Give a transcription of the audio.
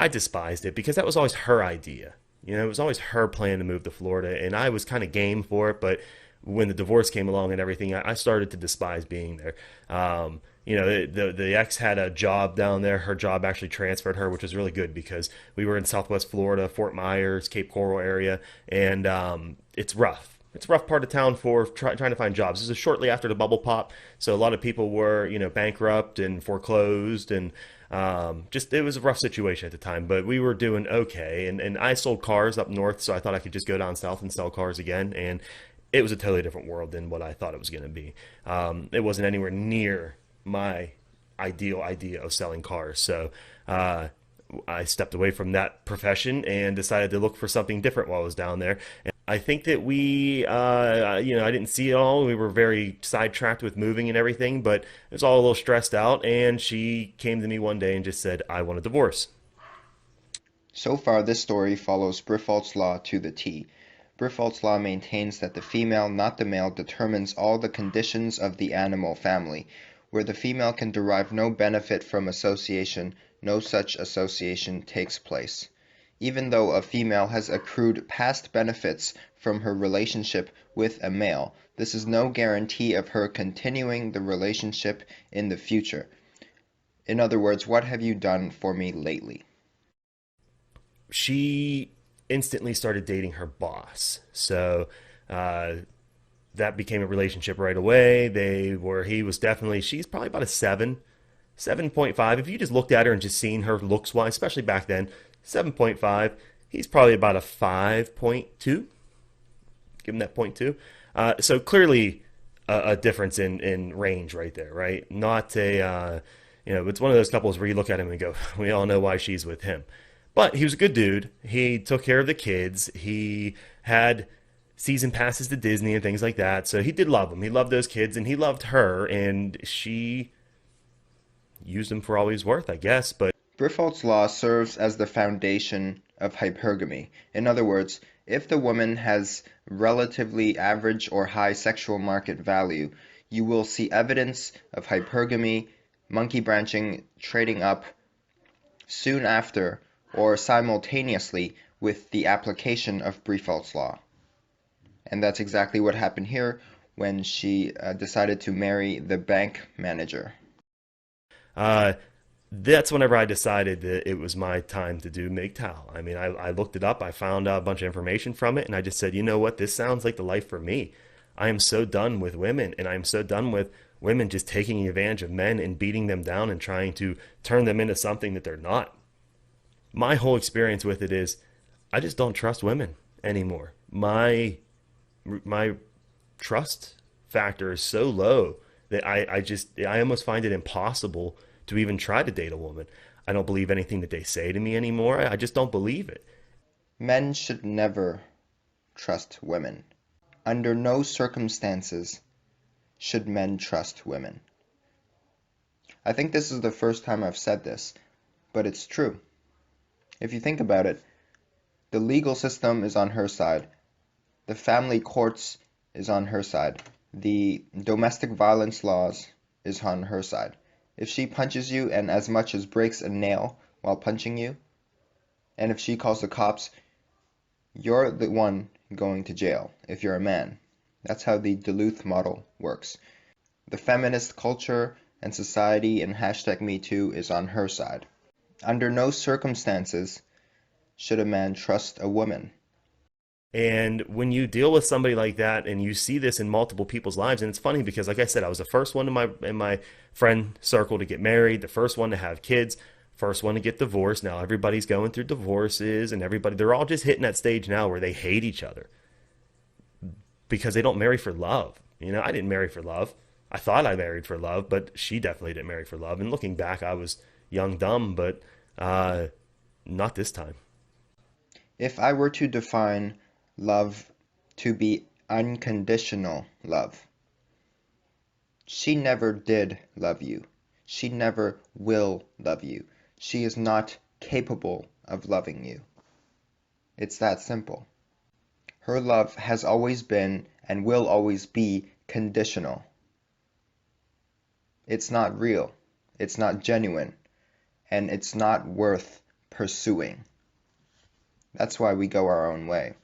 I despised it because that was always her idea. It was always her plan to move to Florida, and I was kind of game for it. But when the divorce came along and everything, I started to despise being there. The ex had a job down there. Her job actually transferred her, which was really good because we were in Southwest Florida, Fort Myers, Cape Coral area, and it's rough. It's a rough part of town for trying to find jobs. This is shortly after the bubble pop, so a lot of people were, bankrupt and foreclosed, and just it was a rough situation at the time. But we were doing okay, and I sold cars up north, so I thought I could just go down south and sell cars again, and it was a totally different world than what I thought it was going to be. It wasn't anywhere near my ideal idea of selling cars, so I stepped away from that profession and decided to look for something different while I was down there. And I think that I didn't see it all. We were very sidetracked with moving and everything, but it was all a little stressed out. And she came to me one day and just said, I want a divorce. So far, this story follows Briffault's law to the T. Briffault's law maintains that the female, not the male, determines all the conditions of the animal family. Where the female can derive no benefit from association, no such association takes place. Even though a female has accrued past benefits from her relationship with a male, this is no guarantee of her continuing the relationship in the future. In other words, what have you done for me lately? She instantly started dating her boss. So uh, that became a relationship right away. He was definitely, she's probably about a 7.5. If you just looked at her and just seen her looks wise, especially back then, 7.5. He's probably about a 5.2. Give him that point two. So clearly a difference in range right there, right? Not it's one of those couples where you look at him and go, we all know why she's with him. But he was a good dude. He took care of the kids. He had season passes to Disney and things like that. So he did love them. He loved those kids and he loved her. And she used him for all he was worth, I guess. But Briffault's law serves as the foundation of hypergamy. In other words, if the woman has relatively average or high sexual market value, you will see evidence of hypergamy, monkey branching, trading up soon after or simultaneously with the application of Briffault's law. And that's exactly what happened here when she decided to marry the bank manager. uh, that's whenever I decided that it was my time to do MGTOW. I mean, I looked it up, I found out a bunch of information from it, and I just said, you know what, this sounds like the life for me. I am so done with women, and I am so done with women just taking advantage of men and beating them down and trying to turn them into something that they're not. My whole experience with it is I just don't trust women anymore. My trust factor is so low that I almost find it impossible to even try to date a woman. I don't believe anything that they say to me anymore. I just don't believe it. Men should never trust women. Under no circumstances should men trust women. I think this is the first time I've said this, but it's true. If you think about it, the legal system is on her side. The family courts is on her side. The domestic violence laws is on her side. If she punches you and as much as breaks a nail while punching you, and if she calls the cops, you're the one going to jail if you're a man. That's how the Duluth model works. The feminist culture and society and #MeToo is on her side. Under no circumstances should a man trust a woman. And when you deal with somebody like that and you see this in multiple people's lives, and it's funny because like I said, I was the first one in my friend circle to get married, the first one to have kids, first one to get divorced. Now everybody's going through divorces and they're all just hitting that stage now where they hate each other because they don't marry for love. I didn't marry for love. I thought I married for love, but she definitely didn't marry for love. And looking back, I was young, dumb, but not this time. If I were to define love to be unconditional love, she never did love you. She never will love you. She is not capable of loving you. It's that simple. Her love has always been and will always be conditional. It's not real. It's not genuine. And it's not worth pursuing. That's why we go our own way.